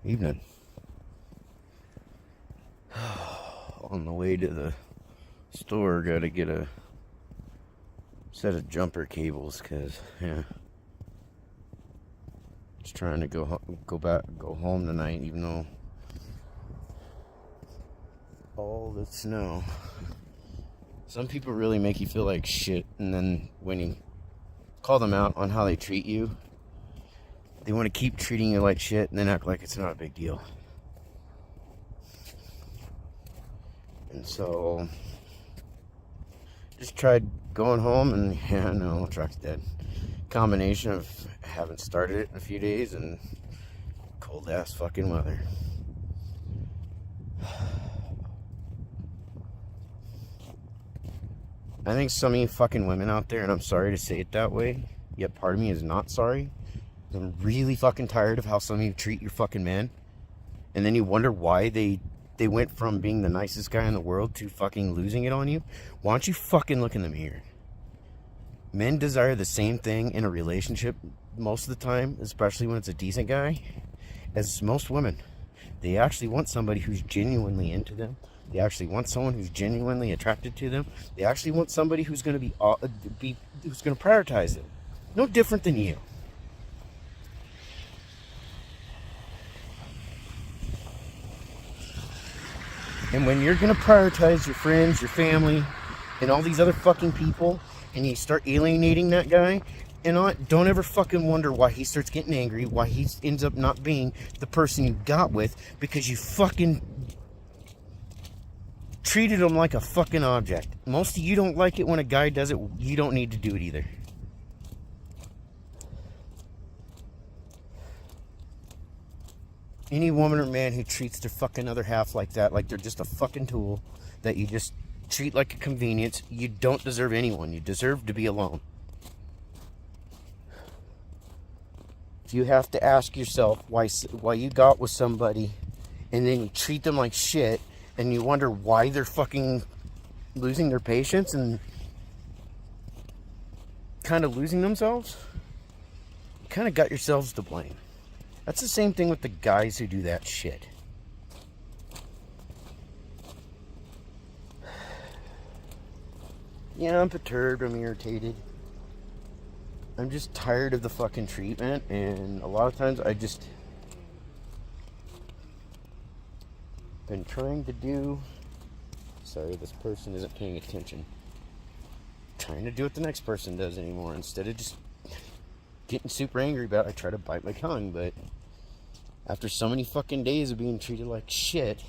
Evening. On the way to the store, gotta get a set of jumper cables, cause just trying to go home tonight, even though all the snow. Some people really make you feel like shit, and then when you call them out on how they treat you, they want to keep treating you like shit and then act like it's not a big deal. And so, just tried going home, and yeah, no, truck's dead. Combination of haven't started it in a few days and cold ass fucking weather. I think some of you fucking women out there, and I'm sorry to say it that way, yet part of me is not sorry. I'm really fucking tired of how some of you treat your fucking men. And then you wonder why they went from being the nicest guy in the world to fucking losing it on you. Why don't you fucking look in the mirror? Men desire the same thing in a relationship most of the time, especially when it's a decent guy, as most women. They actually want somebody who's genuinely into them. They actually want someone who's genuinely attracted to them. They actually want somebody who's going to who's going to prioritize them. No different than you. And when you're going to prioritize your friends, your family, and all these other fucking people, and you start alienating that guy, and don't ever fucking wonder why he starts getting angry, why he ends up not being the person you got with, because you fucking treated him like a fucking object. Most of you don't like it when a guy does it. You don't need to do it either. Any woman or man who treats their fucking other half like that, like they're just a fucking tool that you just treat like a convenience, you don't deserve anyone. You deserve to be alone. If you have to ask yourself why you got with somebody and then you treat them like shit and you wonder why they're fucking losing their patience and kind of losing themselves, you kind of got yourselves to blame. That's the same thing with the guys who do that shit. Yeah, I'm perturbed, I'm irritated. I'm just tired of the fucking treatment, and a lot of times I just been trying to do... Sorry, this person isn't paying attention. Trying to do what the next person does anymore. Instead of just getting super angry about it, I try to bite my tongue, but after so many fucking days of being treated like shit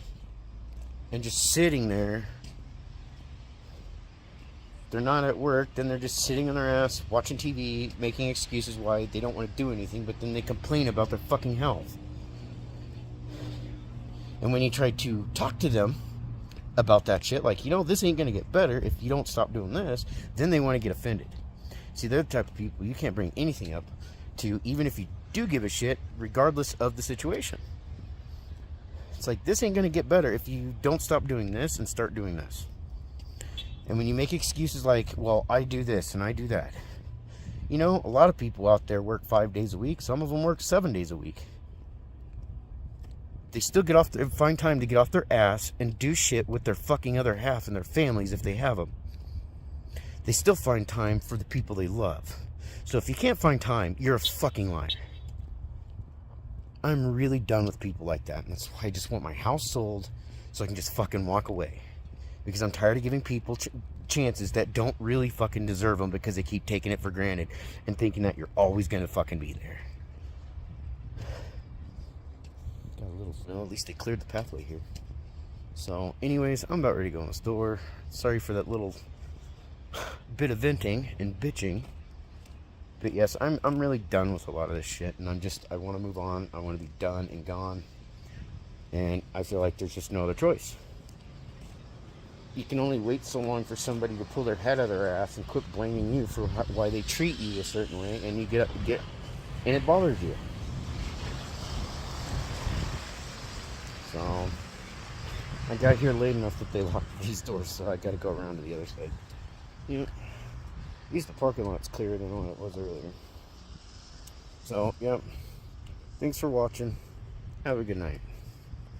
and just sitting there, they're not at work, then they're just sitting on their ass watching TV, making excuses why they don't want to do anything, but then they complain about their fucking health. And when you try to talk to them about that shit, like, this ain't gonna get better if you don't stop doing this, then they want to get offended. See, they're the type of people you can't bring anything up to, even if you do give a shit, regardless of the situation. It's like, this ain't gonna get better if you don't stop doing this and start doing this. And when you make excuses like, well, I do this and I do that. A lot of people out there work 5 days a week. Some of them work 7 days a week. They still find time to get off their ass and do shit with their fucking other half and their families if they have them. They still find time for the people they love. So if you can't find time, you're a fucking liar. I'm really done with people like that. And that's why I just want my house sold so I can just fucking walk away. Because I'm tired of giving people chances that don't really fucking deserve them because they keep taking it for granted and thinking that you're always going to fucking be there. Got a little snow. At least they cleared the pathway here. So anyways, I'm about ready to go in the store. Sorry for that little bit of venting and bitching. But yes, I'm really done with a lot of this shit, and I want to move on. I want to be done and gone. And I feel like there's just no other choice. You can only wait so long for somebody to pull their head out of their ass and quit blaming you for why they treat you a certain way, and you get and it bothers you. So I got here late enough that they locked these doors, so I got to go around to the other side. At least the parking lot's clearer than what it was earlier. So, yep. Thanks for watching. Have a good night.